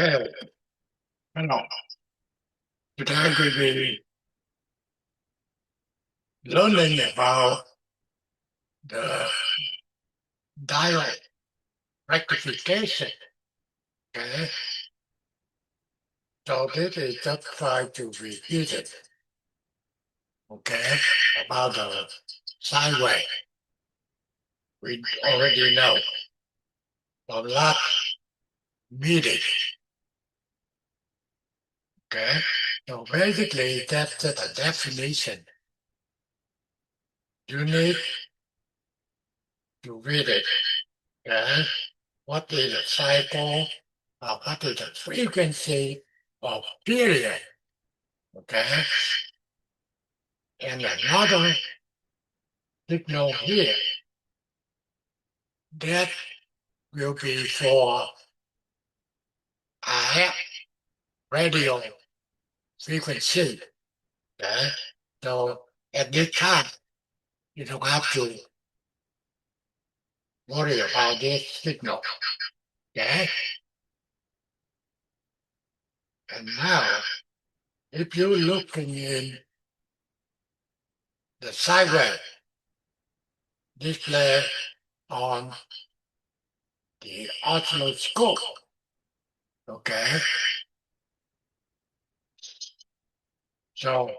Okay, hello. Today we will be learning about the diode rectification. Okay, so this is just try to repeat it. Okay, about the sine wave. We already know from last meeting. Okay, so basically that's the definition. You need to read it. Okay, what is the cycle? What is the frequency of period? Okay, and another signal here that will be for RF radio frequency. Okay, so at this time you don't have to worry about this signal. Okay, and now if you're looking in the sine wave display on the oscilloscope. Okay, so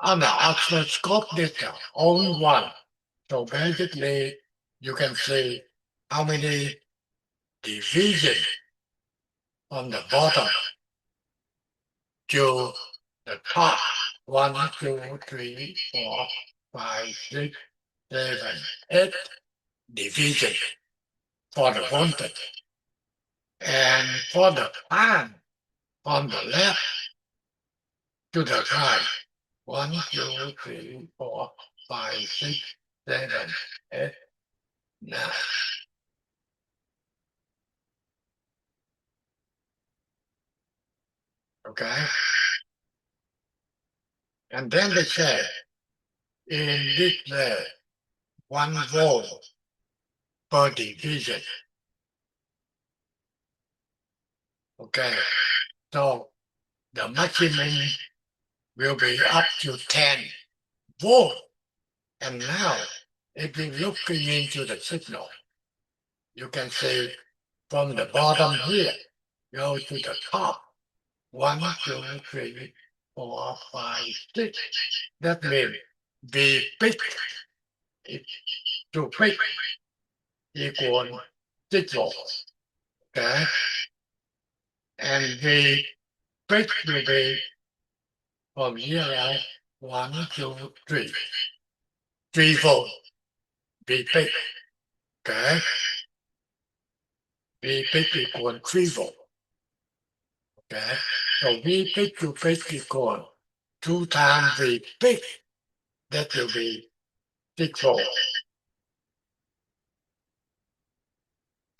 on the oscilloscope, there's only one. So basically, you can see how many divisions from the bottom to the top. 1, 2, 3, 4, 5, 6, 7, 8 division for the voltage. And for the pan on the left to the right, 1, 2, 3, 4, 5, 6, 7, 8, 9. Okay? And then they say, in this way, 1 volt per division. Okay, so the maximum will be up to 10 volt. And now, if you're looking into the signal, you can see from the bottom here, go to the top. 1, 2, 3, 4, 5, 6. That means the peak to peak equal 6 volts. Okay, and the peak will be from here, 1, 2, 3. 3 volt. The peak. Okay, the peak equal 3 volt. Okay, so V peak to peak equal 2 times the peak. That will be 6 volts.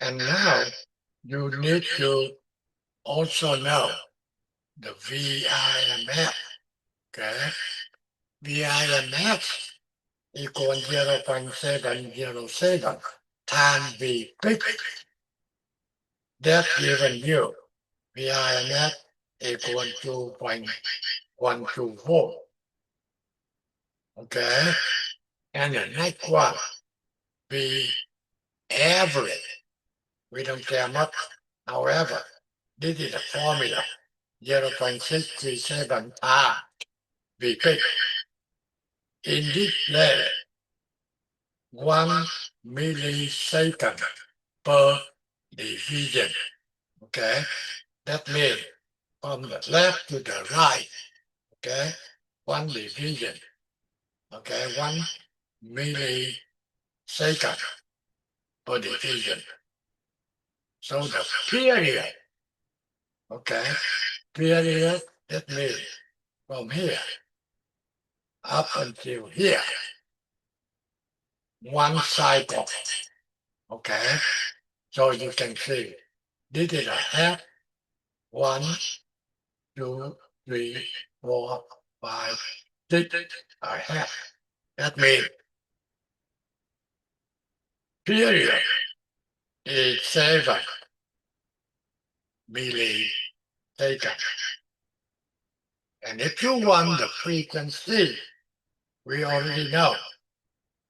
And now you need to also know the VIMF. Okay, VIMF equal 0.707 times the peak. That given you VIMF equal 2.12 volt. Okay, and the next one, the average. We don't care much. However, this is a formula 0.637 R V peak. In this way, 1 millisecond per division. Okay, that means from the left to the right. Okay, 1 division. Okay, 1 millisecond per division. So the period, okay, period, that means from here up until here, 1 cycle, okay? So you can see this is a half, 1, 2, 3, 4, 5, 6, a half. That means period is 7 millisecond. And if you want the frequency, we already know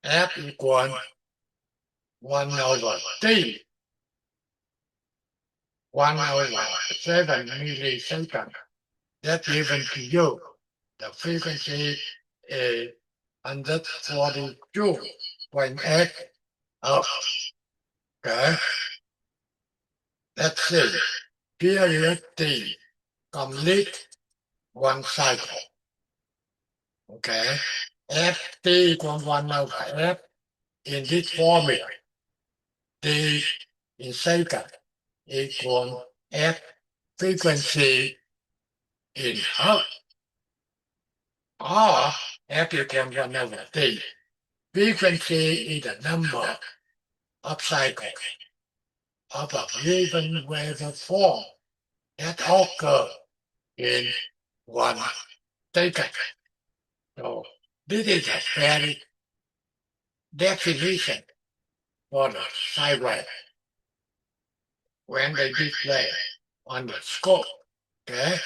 F equals 1 over T, 1 over 7 milliseconds. That's given to you. The frequency is 142.8 Hertz. Okay? Let's see. Period T complete one cycle. Okay? Ft equals 1 over F in this formula. T in second equals F frequency in Hertz. Or F equals 1 over T. Frequency is the number of cycles of a given waveform that occur in 1 second. So this is a very definition for the sine wave when they display on the scope. Okay.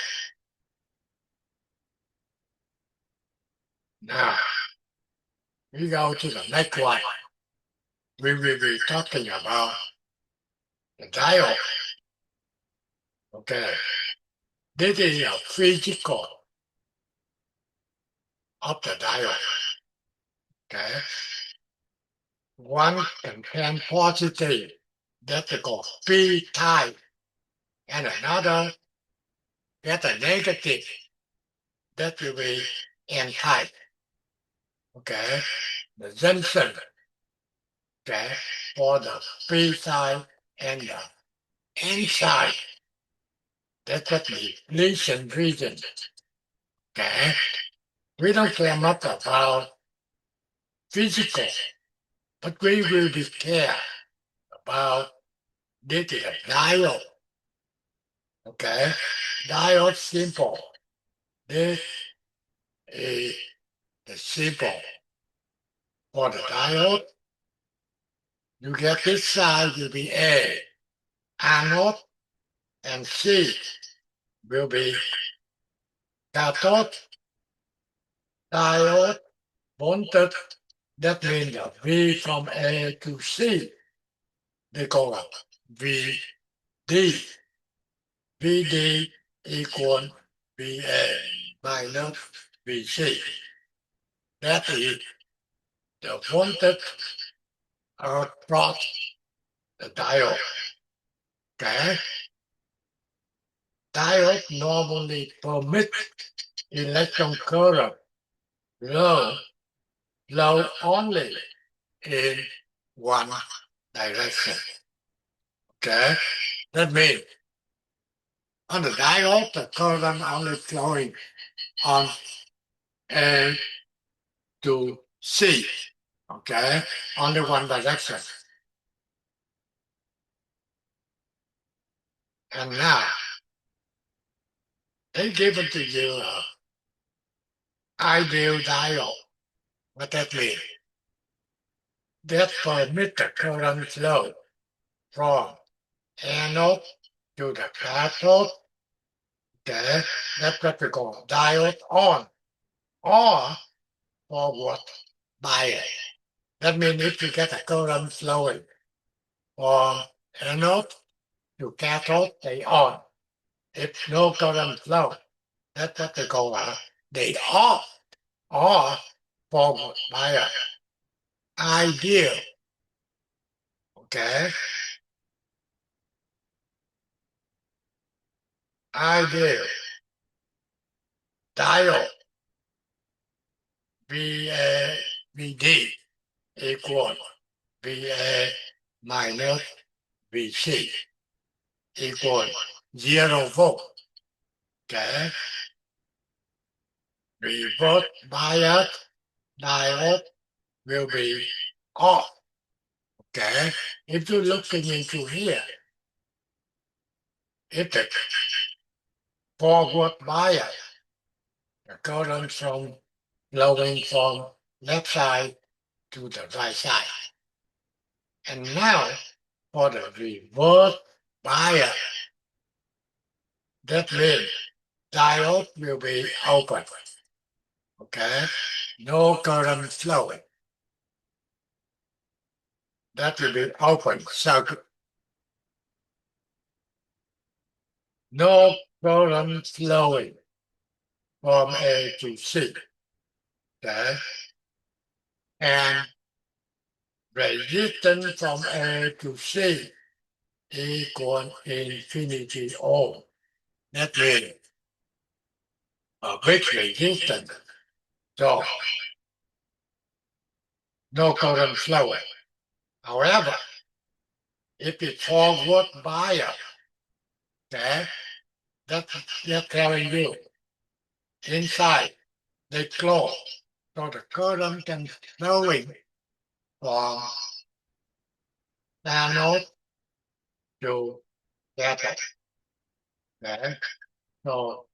Now we go to the next one. We will be talking about the diode. Okay. This is a physical of the diode. Okay. One contains positive, that's called P type, and another that's a negative, that will be N type. Okay. The junction, okay, for the P side and the N side, that's what the depletion region. Okay. We don't care much about physical, but we will be care about this is a diode. Okay. Diode symbol. This is the symbol for the diode. You get this side will be A. Anode and C will be cathode, diode, voltage. That means the V from A to C. They call it VD. VD equals VA minus VC. That is the voltage across the diode. Okay? Diode normally permit electron current flow only in one direction. Okay? That means on the diode, the current only flowing on A to C. Okay? Only one direction. And now, they give it to you ideal diode. What that means? That permit the current flow from anode to the cathode. Okay, that's what we call diode on or forward bias. That means if you get a current flowing from anode to cathode, they on. If no current flow, that's what they call they off or forward bias. Ideal. Okay. Ideal. Diode. VD equal VA minus VC equal 0 volt. Okay. Reverse bias diode will be off. Okay. If you're looking into here, if the forward bias, the current from flowing from left side to the right side. And now for the reverse bias, That means diode will be open. Okay, no current flowing. That will be open circuit. No current flowing from A to C. Okay, and resistance from A to C equal infinity ohm. That means a big resistance. So no current flowing. However, if it's forward bias, okay, they're telling you inside they close, so the current can flowing from anode to cathode. Okay, so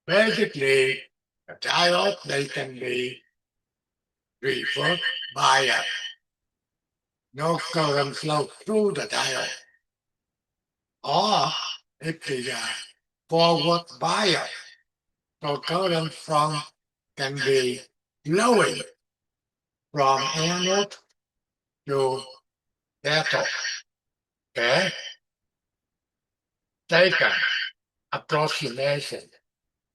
basically, the diode they can be reversed bias. No current flow through the diode. Or if the forward bias, so current from can be flowing from anode to cathode. Okay? Taken approximation.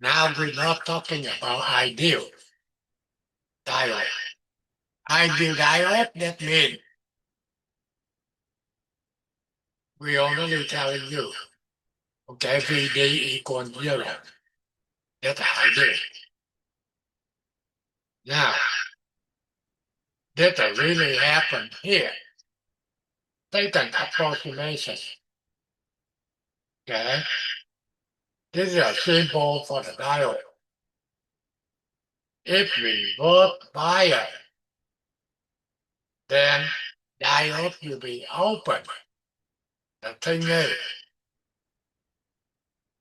Now we're not talking about ideal diode. Ideal diode, that means we only telling you, okay, VD equals 0. That's ideal. Now, that really happened here. Taken approximation. Okay? This is a symbol for the diode. If we vote bias, then diode will be open. The thing is,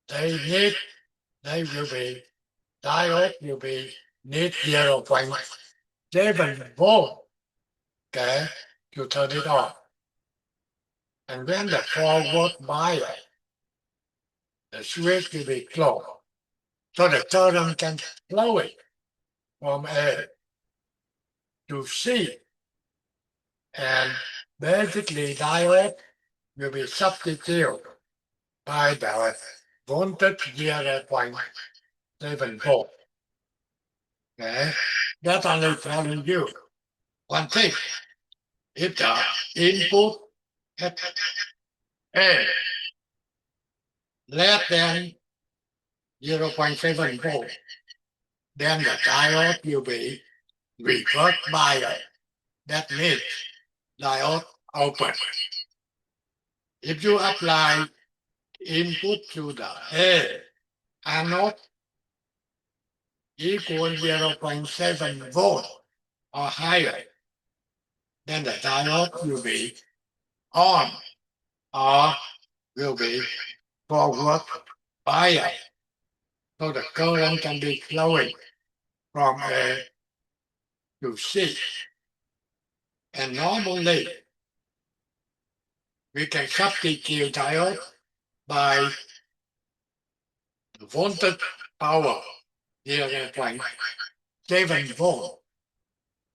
they will be, diode will be need 0.7 volt, okay, to turn it on. And when the forward bias, the switch will be closed. So the current can flow it from A to C. And basically diode will be substituted by the voltage 0.7 volt. Okay? That's only telling you one thing. If the input at A less than 0.7 volt, then the diode will be reversed bias. That means diode open. If you apply input to the A anode equal 0.7 volt or higher, then the diode will be on or will be forward bias. So the current can be flowing from A to C. And normally, we can substitute diode by the voltage power 0.7 volt.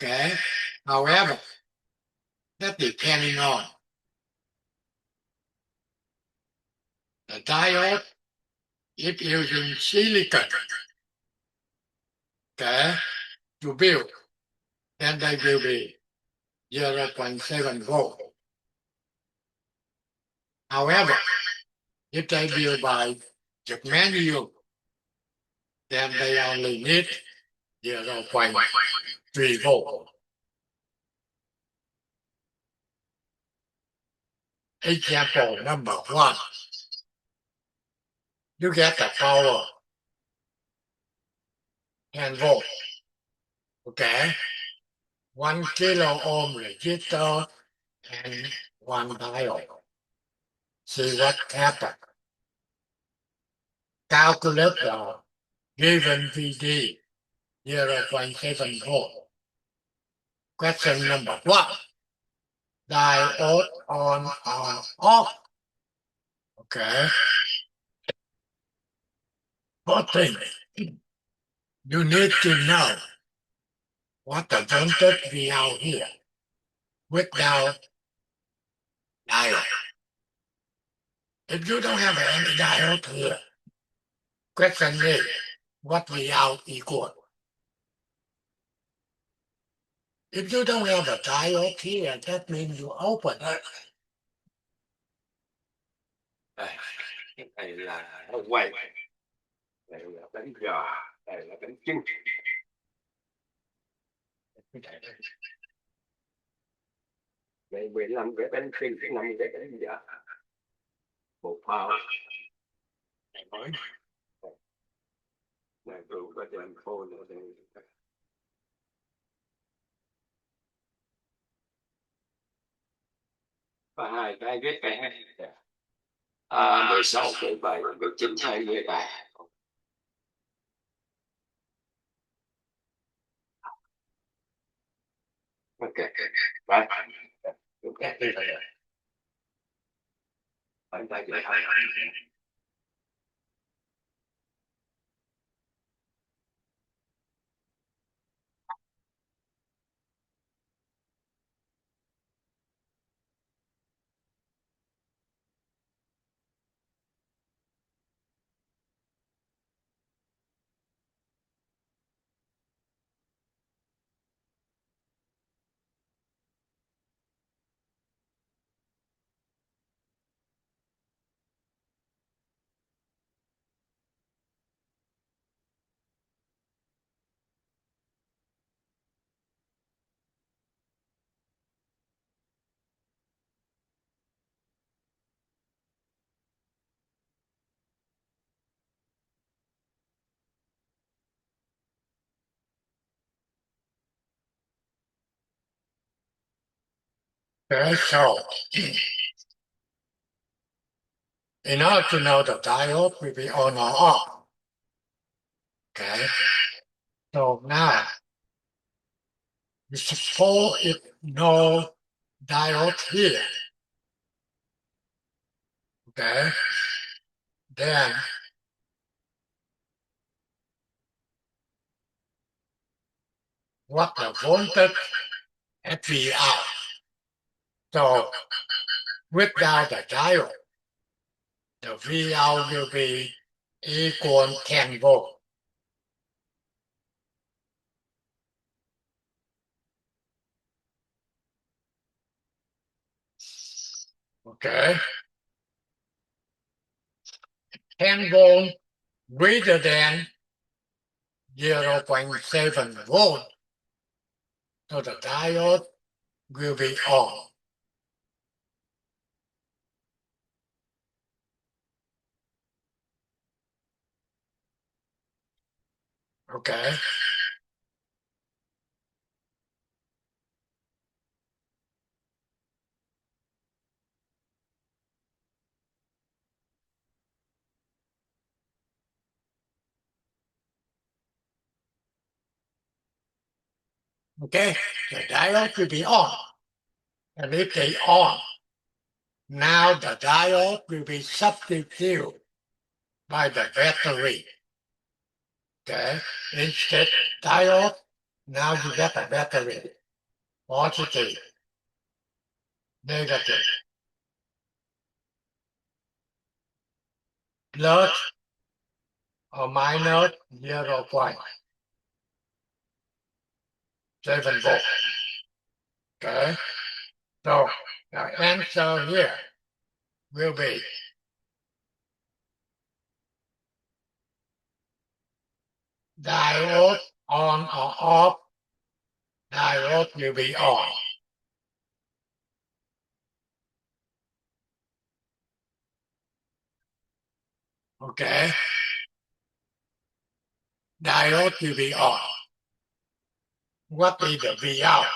Okay? However, that depending on the diode, if using silicon, okay, to build, then they will be 0.7 volt. However, if they build by germanium, then they only need 0.3 volt. Example number 1. You get the power 10 volt. Okay? 1 kilo ohm resistor and 1 diode. See what happened. Calculate the given VD 0.7 volt. Question number 1. Diode on or off. Okay. First thing, you need to know what the voltage we out here without diode. If you don't have any diode here, question is what we out equal. If you don't have a diode here, that means you open it. Đây là nó quay, đây là bánh giò, đây là bánh chưng. Đây 15 cái bánh chưng, 5 cái bánh giò. Một phao. Này mới. Này đủ có tiền phô nữa đây. Và hai cái ghét cái hai. 16, 17, 19, 20 bài. Ok, right. Okay, đây là Bánh tay vậy. okay, so in order to know the diode will be on or off. Okay. So now suppose if no diode here. Okay. Then what the voltage FV out. So without the diode, the V out will be equal 10 volt. Okay. 10 volt greater than 0.7 volt. So the diode will be on. Okay. Okay. The diode will be on. And if they on, now the diode will be substituted by the battery. Okay. Instead diode, now you get a battery. Positive, negative, plus or minus 0.7 volt. Okay. So the answer here will be diode on or off. Diode will be on. Okay. Diode will be on. What is the V out?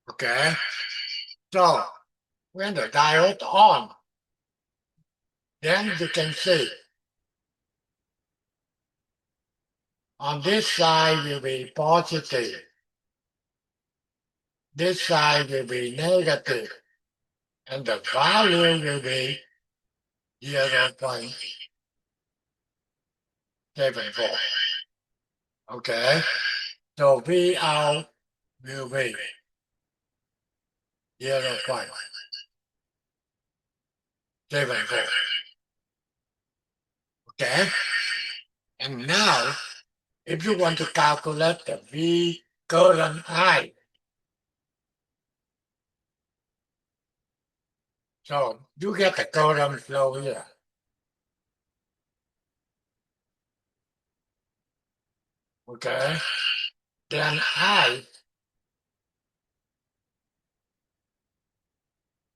Okay. So when the diode on, then you can see on this side will be positive. This side will be negative. And the value will be 0.7 7 volt. Okay, so V out will be 0.7 volt. Okay, and now if you want to calculate the V current I, so you get the current flow here. Okay, then I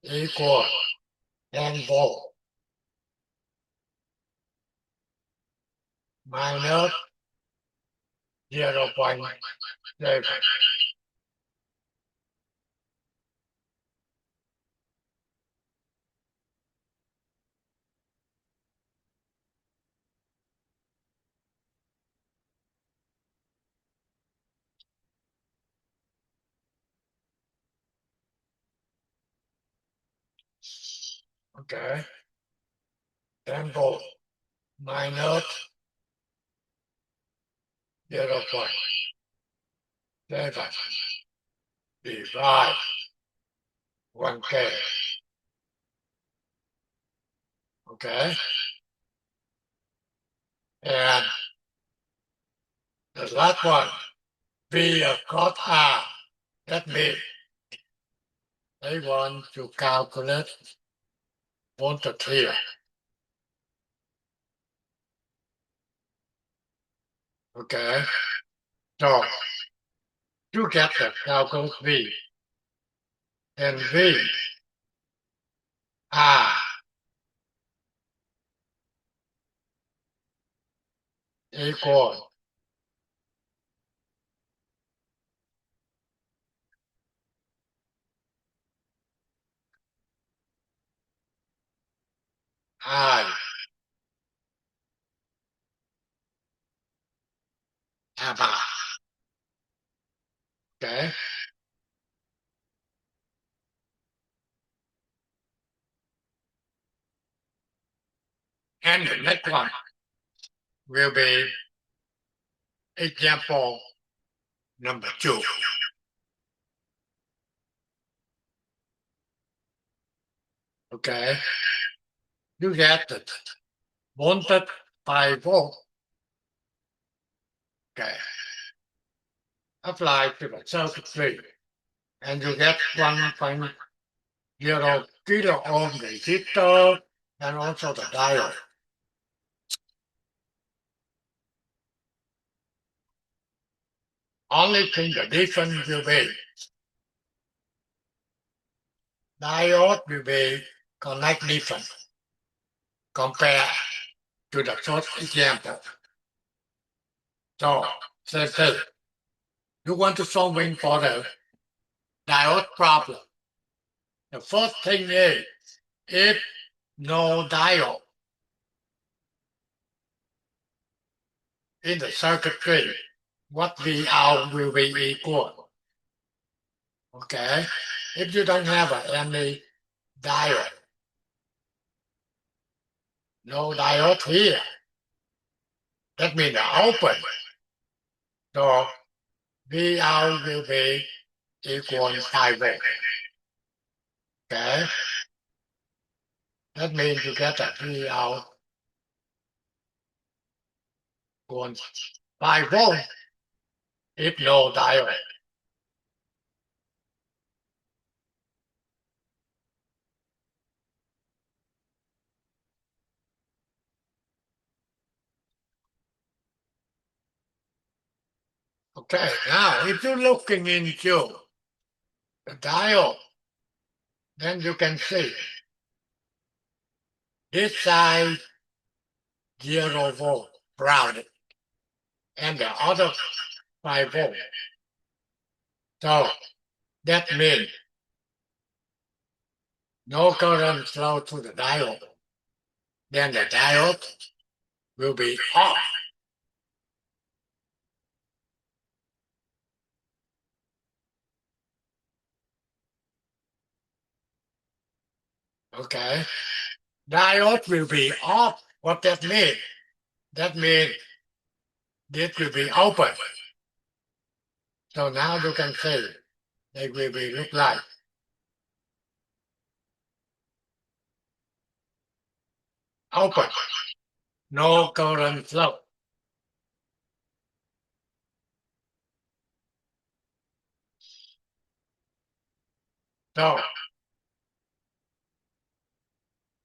equal 10 volt minus 0.7. Okay, 10 volt minus 0.7 divide 1K. Okay, and the last one, V of cos R. That means they want to calculate voltage here. Okay, so you get the calculus V, and V R equal I R. Okay, and the next one will be example number 2. Okay, you get the voltage 5 volt. Okay, apply to the circuitry, and you get 1.0 kilo ohm resistor and also the diode. Only thing the difference will be diode will be connect different compared to the first example. So, let's say you want to solving for the diode problem. The first thing is, if no diode in the circuitry, what Vout will be equal. Okay, if you don't have any diode, no diode here, that means open. So Vout will be equal 5 volt. Okay, that means you get a Vout equals 5 volt if no diode. Okay, now if you're looking into the diode, then you can see this side 0 volt grounded and the other 5 volt. So that means no current flow to the diode. Then the diode will be off. Okay, diode will be off. What that means? That means this will be open. So now you can see they will be look like open, no current flow. So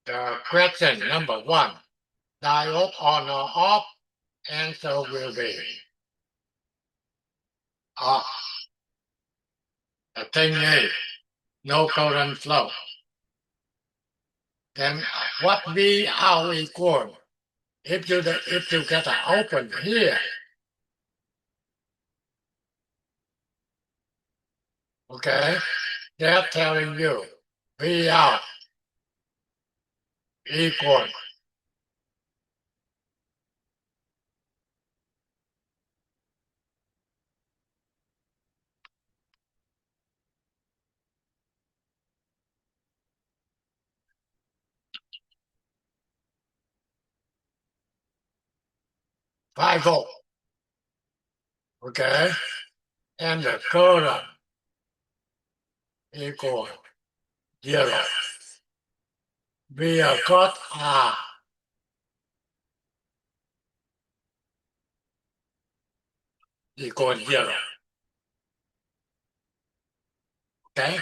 the question number 1, diode on or off, answer will be off. The thing is, no current flow. Then what V out equal? If you get an open here, okay, they're telling you V out equal 5 volt, okay, and the current equal 0. V got R equal 0. Okay?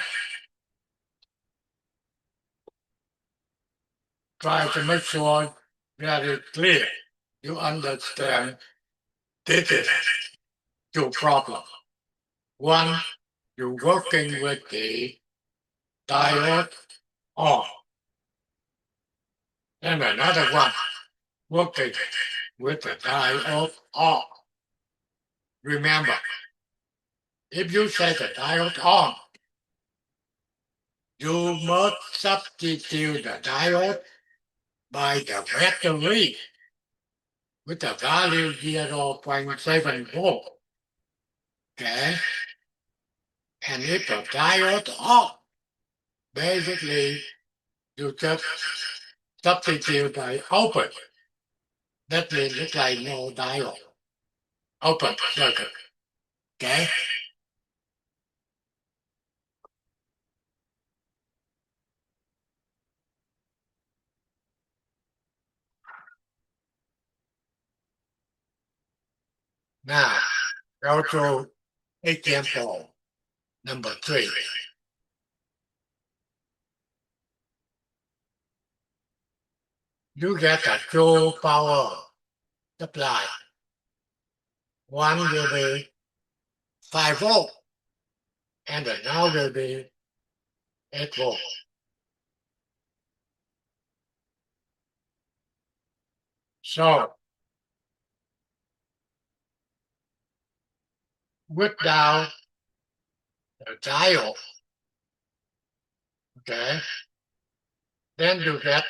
Try to make sure very clear you understand this is two problems. One, you're working with the diode on, and another one working with the diode off. Remember, if you set the diode on, you must substitute the diode by the battery with the value 0.7 volt. Okay? And if the diode off, basically you just substitute by open. That means it's like no diode. Open circuit. Okay? Now, go to example number 3. You get a true power supply. One will be 5 volt, and another will be 8 volt. So, without the diode, okay, then you get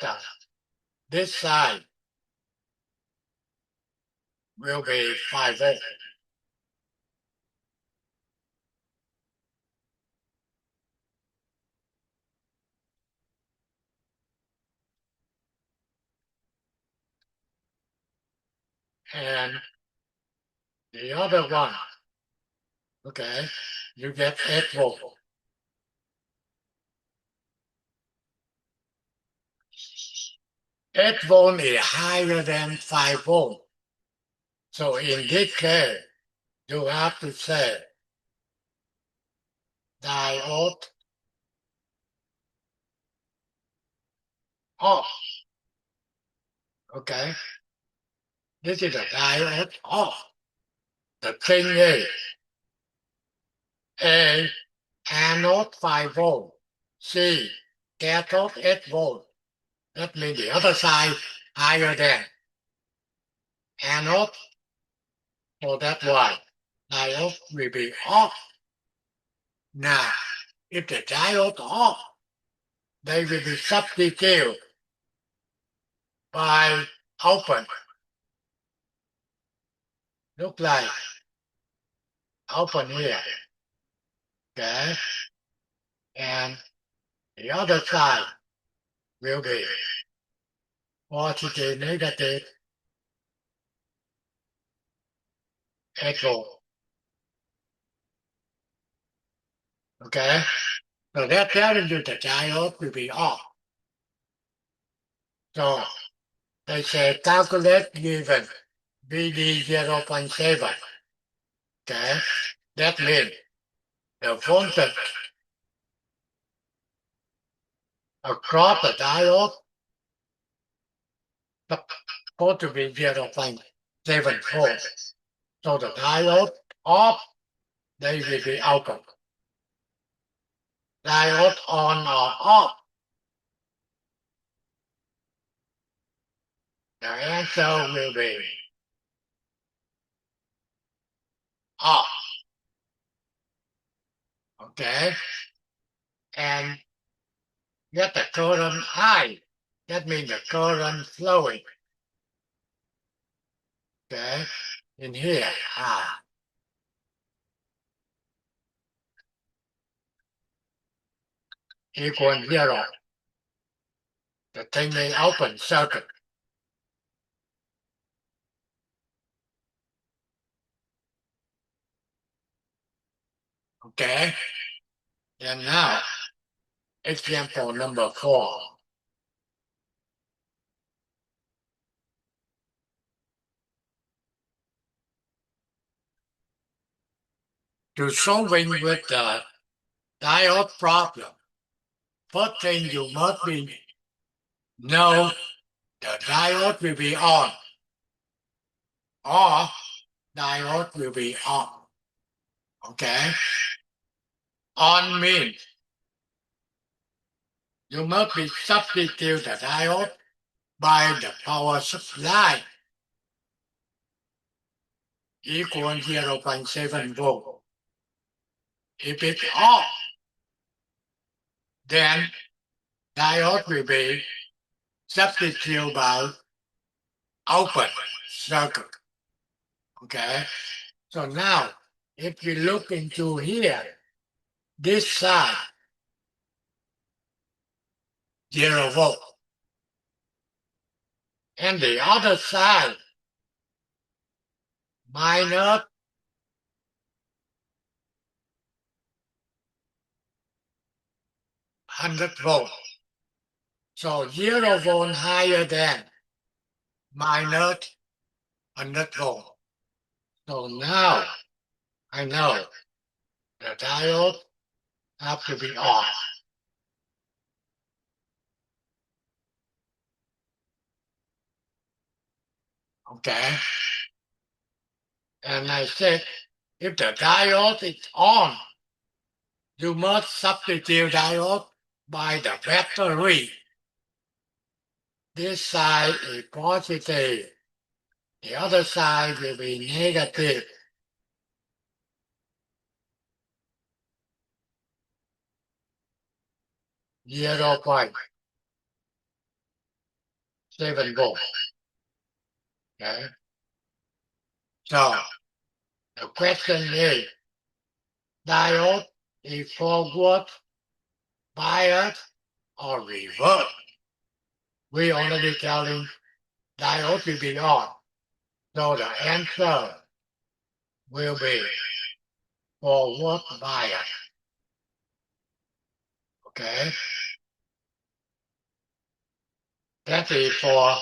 this side will be 5 volt. And the other one, okay, you get 8 volt. Eight volt is higher than 5 volt. So in this case, you have to say diode off. Okay, this is a diode off. The thing is, A, anode 5 volt, C, cathode 8 volt. That means the other side higher than anode. So that's why diode will be off. Now, if the diode off, they will be substituted by open. Look like open here. Okay? And the other side will be positive, negative. echo. Okay, so that tells you the diode will be off. So they say calculate given VD 0.7. Okay, that means the voltage across the diode supposed to be 0.7 volts. So the diode off, they will be open. Diode on or off, the answer will be off. Okay, and get the current high. That means the current flowing. Okay, in here, equal 0. The thing is open circuit. Okay, and now example number 4. To solving with the diode problem, first thing you must be know the diode will be on or diode will be off. Okay, on means you must be substitute the diode by the power supply equal 0.7 volt. If it's off, then diode will be substituted by open circuit. Okay, so now if we look into here, this side 0 volt, and the other side minus 100 volt. So 0 volt higher than minus 100 volt. So now I know the diode have to be off. Okay, and I said if the diode is on, you must substitute diode by the battery. This side is positive, the other side will be negative. Zero point 7 volt. Okay, so the question is, diode is forward, bias, or reverse? We already telling diode will be on. So the answer will be forward bias. Okay? That is for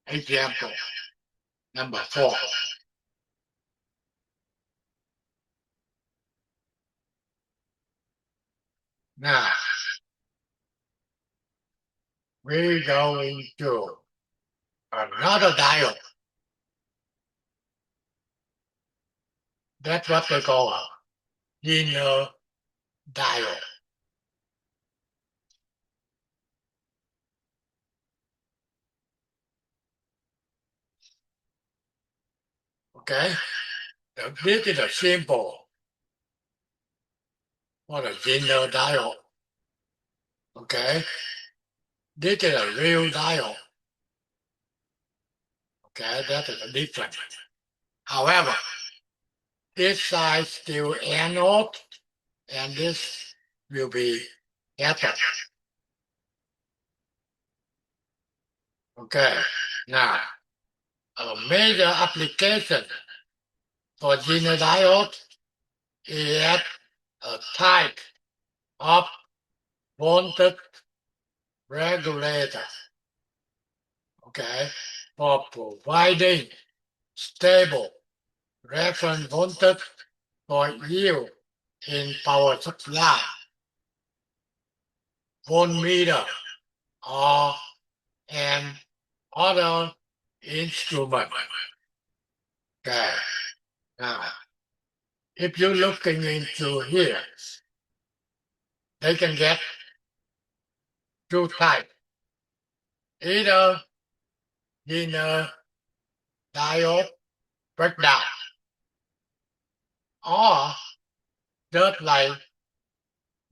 example number 4. Now, we're going to another diode. That's what they call a linear diode. Okay? Now, this is a symbol for the linear diode. Okay? This is a real diode. Okay, that is a difference. However, this side still anode, and this will be cathode. Okay, now a major application for Zener diode is a type of voltage regulator. Okay, for providing stable reference voltage for use in power supply, voltmeter, or an other instrument. Okay, now if you're looking into here, they can get two types, either Zener diode breakdown or just like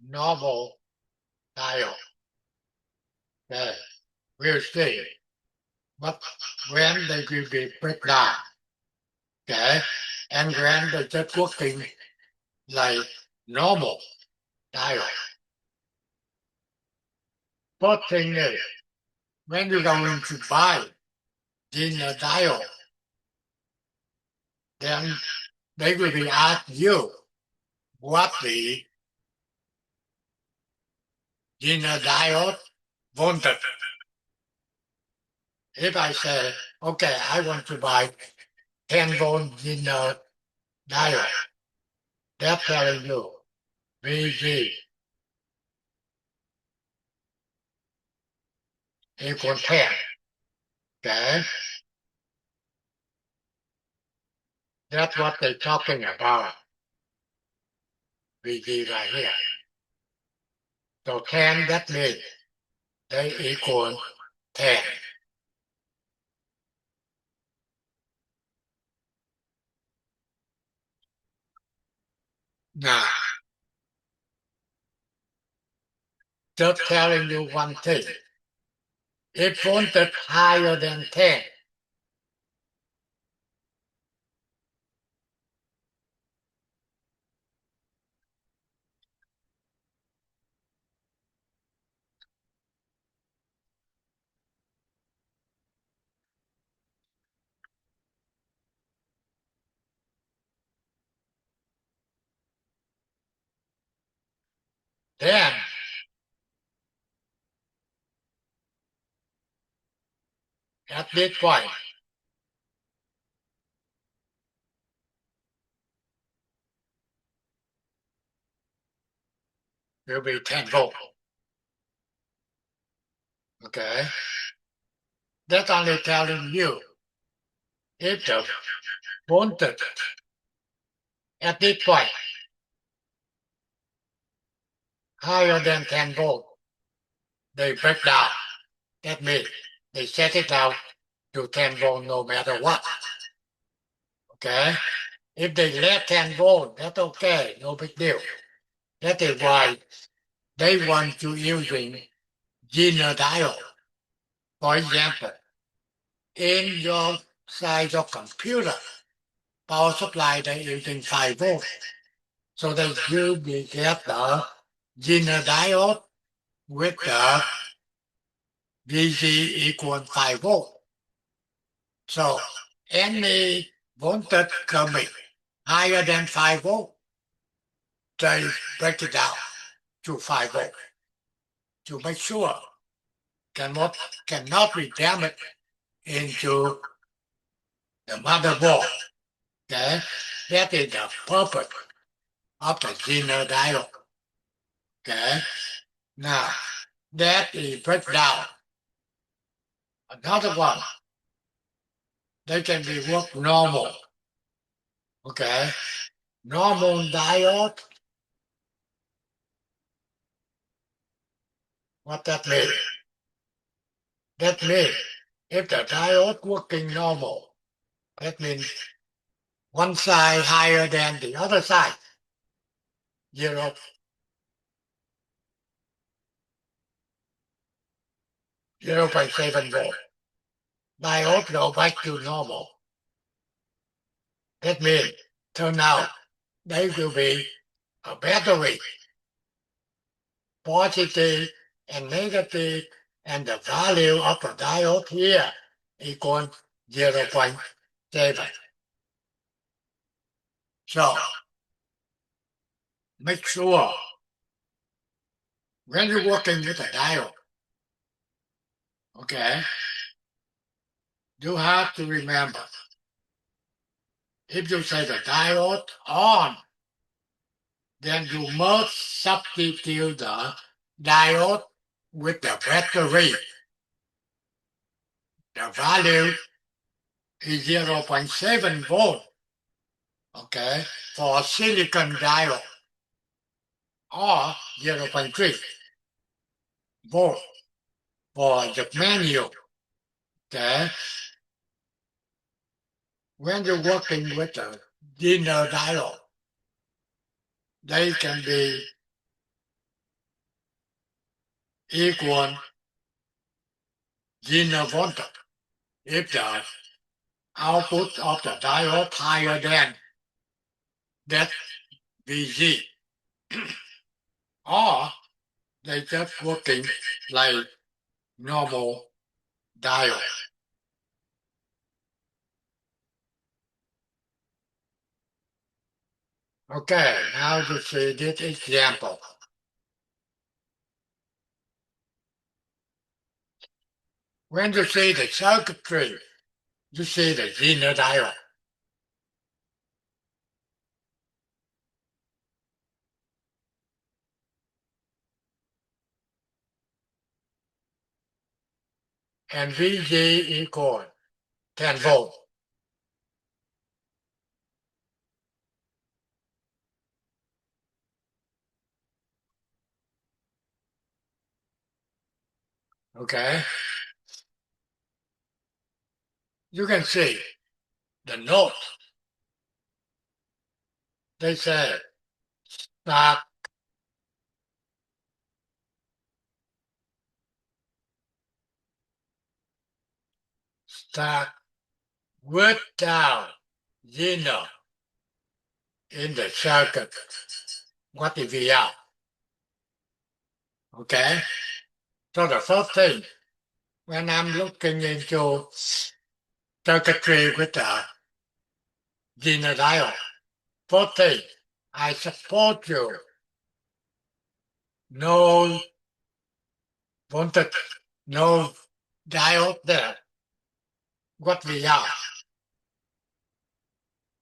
normal diode. Okay, we'll see. But when they will be breakdown, okay, and when they just working like normal diode. First thing is, when you're going to buy Zener diode, then they will be ask you what the Zener diode voltage. If I say, okay, I want to buy 10 volt Zener diode, they're telling you VG equal 10. Okay? That's what they're talking about. VG right here. So 10, that means they equal 10. Now, just telling you one thing. If voltage higher than 10, then at this point, will be 10 volt. Okay? That's only telling you if the voltage at this point higher than 10 volt, they break down. That means they set it out to 10 volt no matter what. Okay? If they let 10 volt, that's okay, no big deal. That is why they want to using Zener diode. For example, in your side of computer, power supply they're using 5 volt. So they usually get the Zener diode with the VG equal 5 volt. So any voltage coming higher than 5 volt, they break it down to 5 volt to make sure cannot be damaged into the motherboard. Okay? That is the purpose of the Zener diode. Okay? Now, that is breakdown. Another one, they can be work normal. Okay? Normal diode, what that means? That means if the diode working normal, that means one side higher than the other side. 0.7 volt. Diode go back to normal. That means turn out they will be a battery, positive and negative, and the value of the diode here equals 0.7. So make sure when you're working with a diode, okay, you have to remember if you say the diode on, then you must substitute the diode with the battery. The value is 0.7 volt, okay, for silicon diode, or 0.3 volt for the manual. Okay, when you're working with a linear diode, they can be equal linear voltage if the output of the diode higher than that VG, or they just working like normal diode. Okay, now you see this example. When you see the circuitry, you see the linear diode. And VG equal 10 volt. Okay, you can see the note. They say start without zero in the circuit. What is V out? Okay, so the first thing when I'm looking into circuitry with the zero diode, first thing I suppose you no voltage, no diode there. What we are.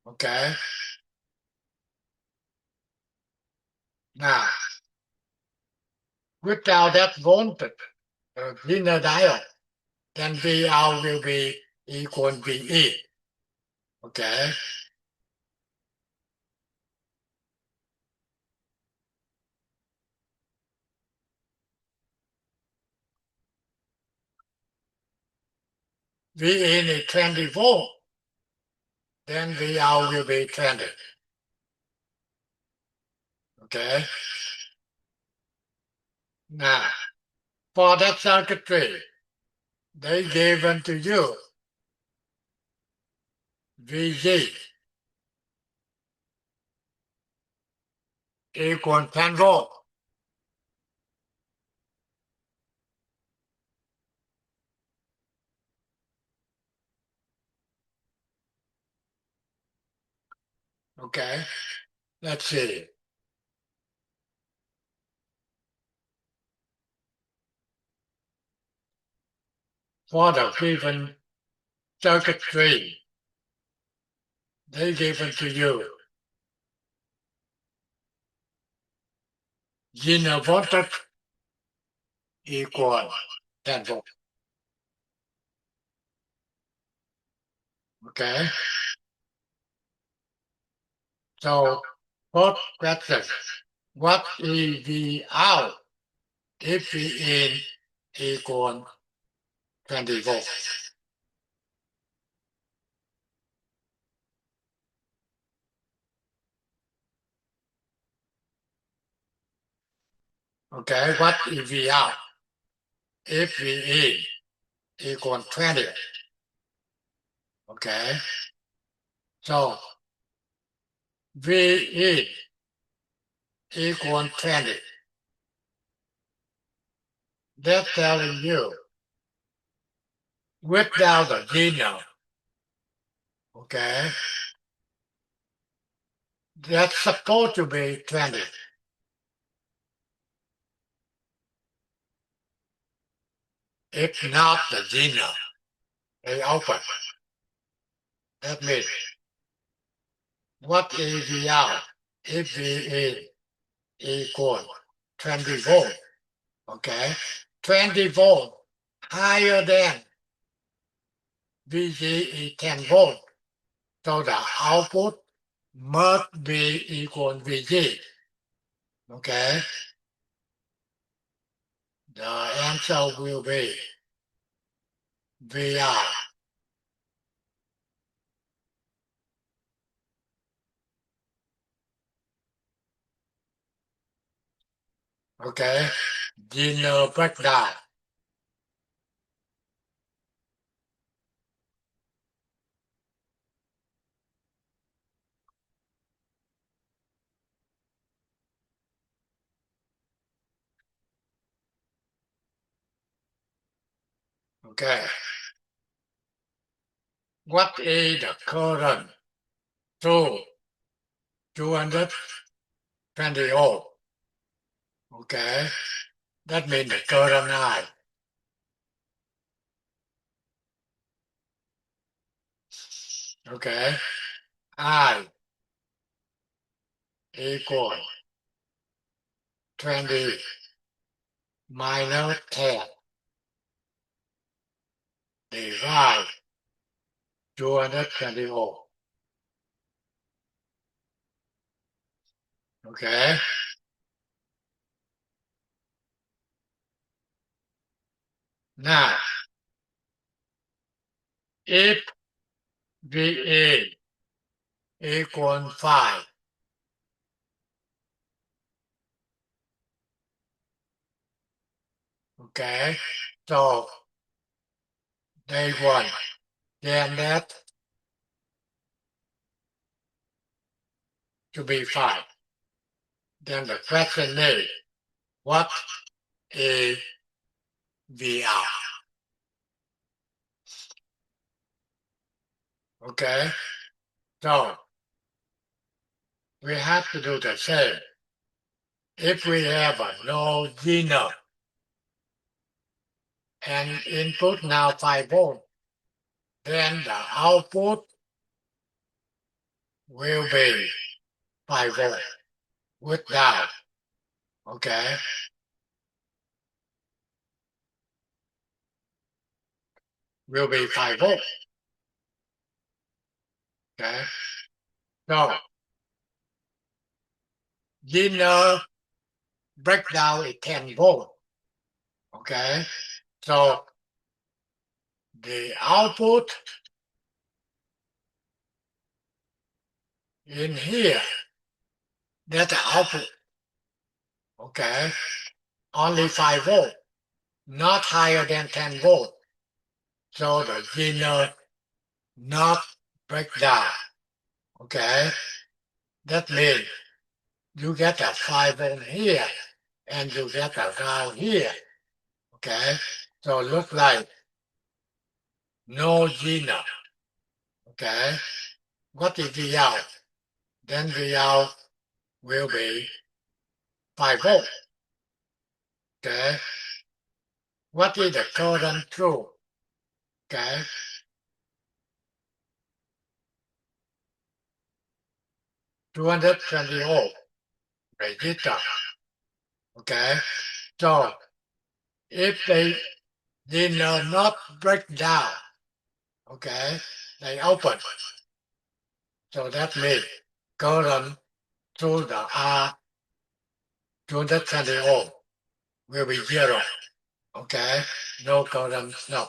Okay. Now, without that voltage, linear diode, then Vout will be equal VE. Okay. VE is 20 volt, then Vout will be 20. Okay. Now, for that circuitry, they given to you VG equal 10 volt. Okay. Let's see. For the given circuitry, they given to you zero voltage equal 10 volt. Okay. So, first question, what is the out if V in equal 20 volts? Okay, what is V out if V in equal 20? Okay, so V in equal 20. They're telling you without the zero. Okay, That's supposed to be 20. If not the dinner, they open. That means what is the out? If V is equal 20 volt, okay? 20 volt higher than VG is 10 volt. So the output must be equal VG. Okay? The answer will be VR. Okay? Linear breakdown. Okay. What is the current through 220 ohm? Okay. That means the current I. Okay. I equal 20 minus 10 divide 220 ohm. Okay. Now, if VA equal 5, okay, so they want then that to be 5. Then the question is, what is VR? Okay, so we have to do the same. If we have a no zener and input now 5 volt, then the output will be 5 volt with down. Okay, will be 5 volt. Okay, so zener breakdown is 10 volt. Okay, so the output in here, that's the output. Okay, only 5 volt, not higher than 10 volt. So the zener not break down. Okay, that means you get a 5 volt here and you get a down here. Okay, so look like no zener. Okay, what is the out? Then the out will be 5 volt. Okay, what is the current through? Okay, 220 ohm resistor. Okay, so if they did not break down, okay, they open. So that means current through the R 220 ohm will be 0. Okay, no current, no.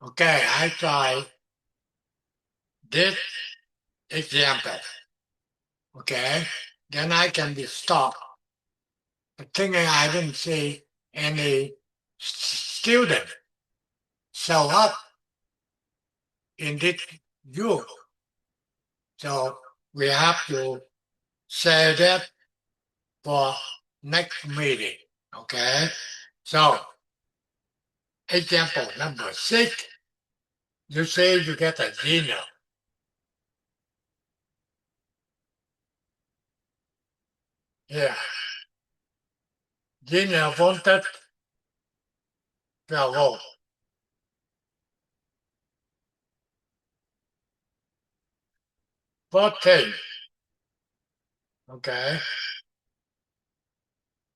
Okay, I try this example. Okay, then I can be stopped. But thinking I didn't see any student show up in this group. So we have to say that for next meeting. Okay. So example number 6. You say you get a dinner. Yeah. Dinner wanted 12 volts. First thing, okay,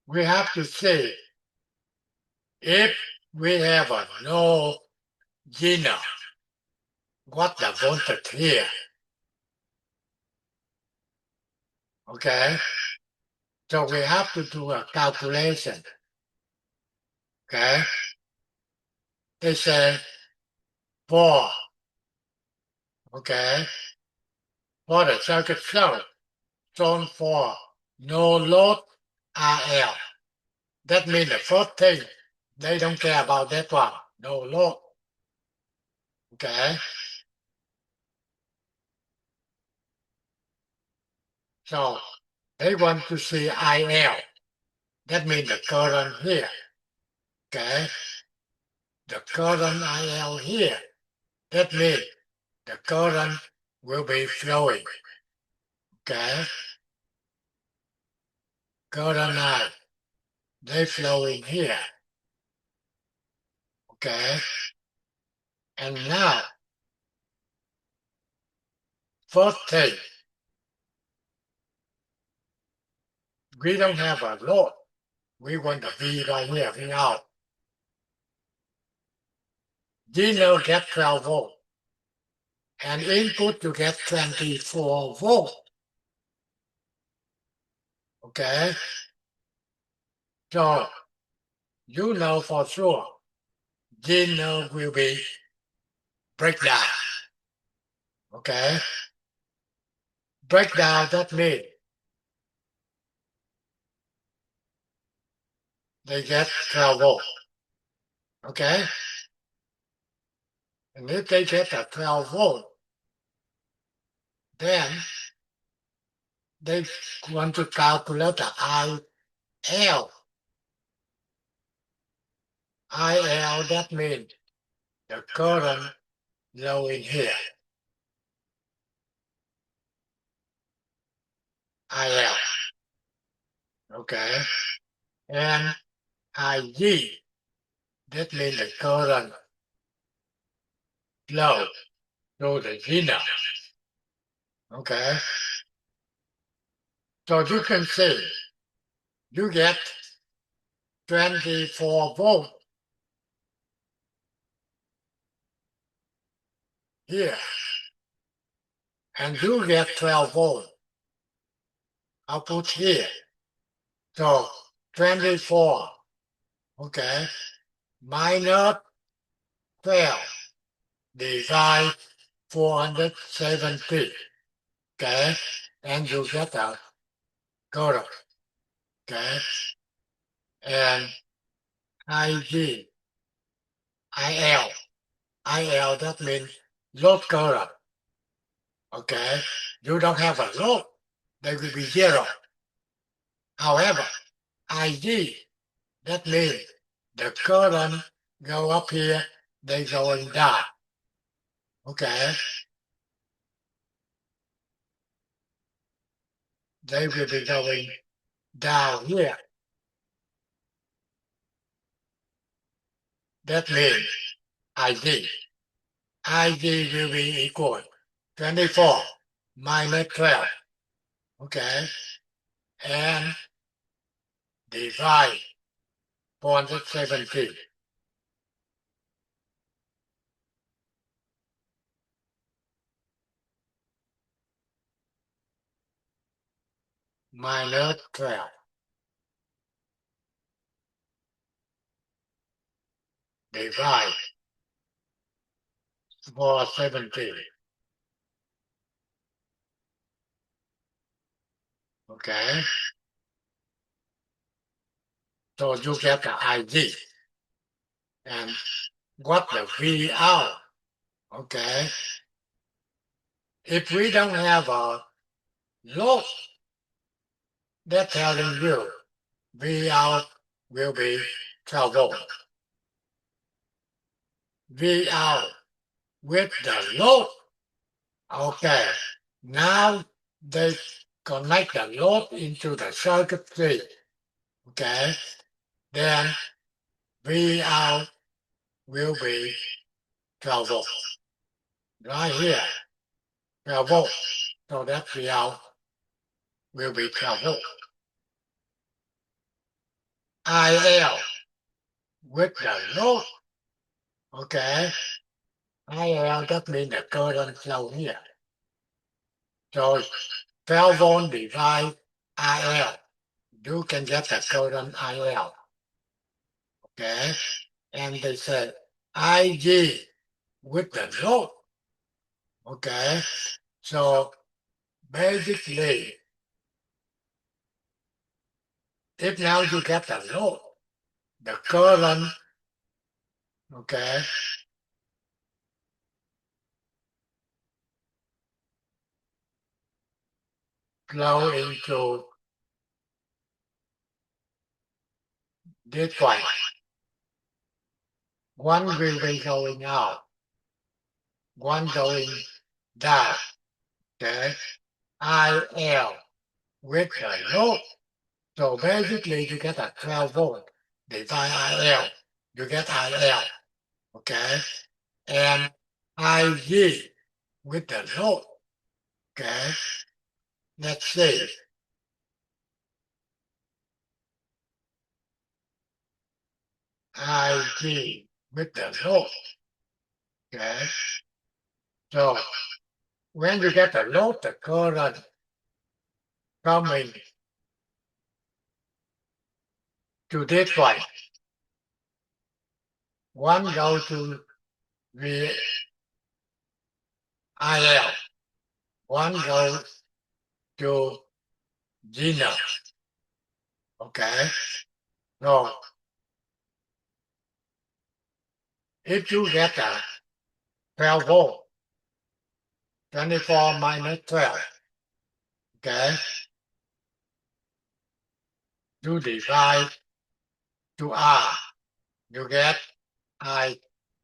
we have to see if we have a no dinner, what the voltage here. Okay, so we have to do a calculation. Okay, they say 4. Okay, for the circuit shown, zone 4, no load RL. That means the first thing, they don't care about that one, no load. Okay, so they want to see IL. That means the current here. Okay, the current IL here. That means the current will be flowing. Okay, current I, they flowing here. Okay, and now, first thing, we don't have a load. We want the V right here, V out. Zero get 12 volt. And input you get 24 volt. Okay? So, you know for sure, zero will be breakdown. Okay? Breakdown, that means they get 12 volt. Okay? And if they get a 12 volt, then they want to calculate the IL. IL, that means the current flowing here. IL. Okay? And IG, that means the current flow through the genome. Okay? So you can see you get 24 volt here, and you get 12 volt output here. So 24, okay, minus 12 divide 470, okay, and you get a total, okay, and IG, IL, IL, that means load current, okay, you don't have a load, they will be 0. However, IG, that means the current go up here, they going down. Okay? They will be going down here. That means ID. ID will be equal 24 minus 12. Okay? And divide 470. Minus 12. Divide 470. Okay? So you get the ID. And what the V out? Okay? if we don't have a load, they're telling you V out will be 12 volts. V out with the load. Okay, now they connect the load into the circuitry. Okay, then V out will be 12 volts. Right here, 12 volts. So that V out will be 12 volts. IL with the load. Okay, IL that means the current flow here. So 12 volt divide IL. You can get the current IL. Okay, and they said IG with the load. Okay, so basically, if now you get the load, the current, okay, flow into this one. One will be going out, one going down. Okay, IL with the load. So basically, you get a 12 volt divide IL. You get IL. Okay, and IG with the load. Okay, let's see. IG with the load. Okay, so when you get the load, the current coming to this one. One goes to the IL. One goes to Gino. Okay, so if you get a 12 volt, 24 minus 12, okay, you divide to R, you get I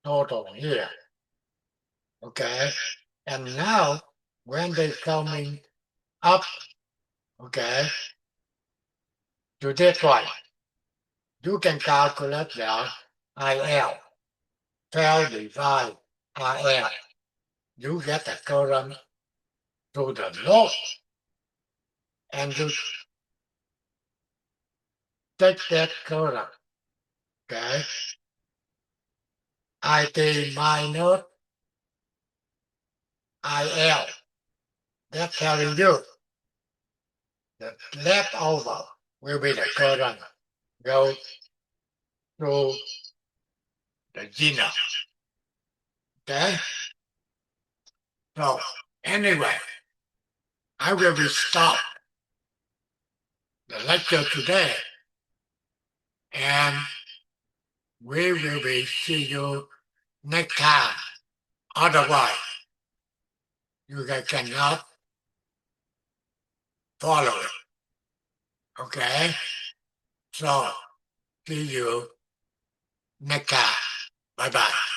total here, okay, and now when they're coming up, okay, to this one, you can calculate the IL, 12 divide IL, you get the current to the load, and you take that current, okay, IT minus IL. That's telling you the leftover will be the current go through the genome. Okay? So anyway, I will be stop the lecture today, and we will be see you next time. Otherwise, you guys cannot follow it. Okay? So see you next time. Bye bye.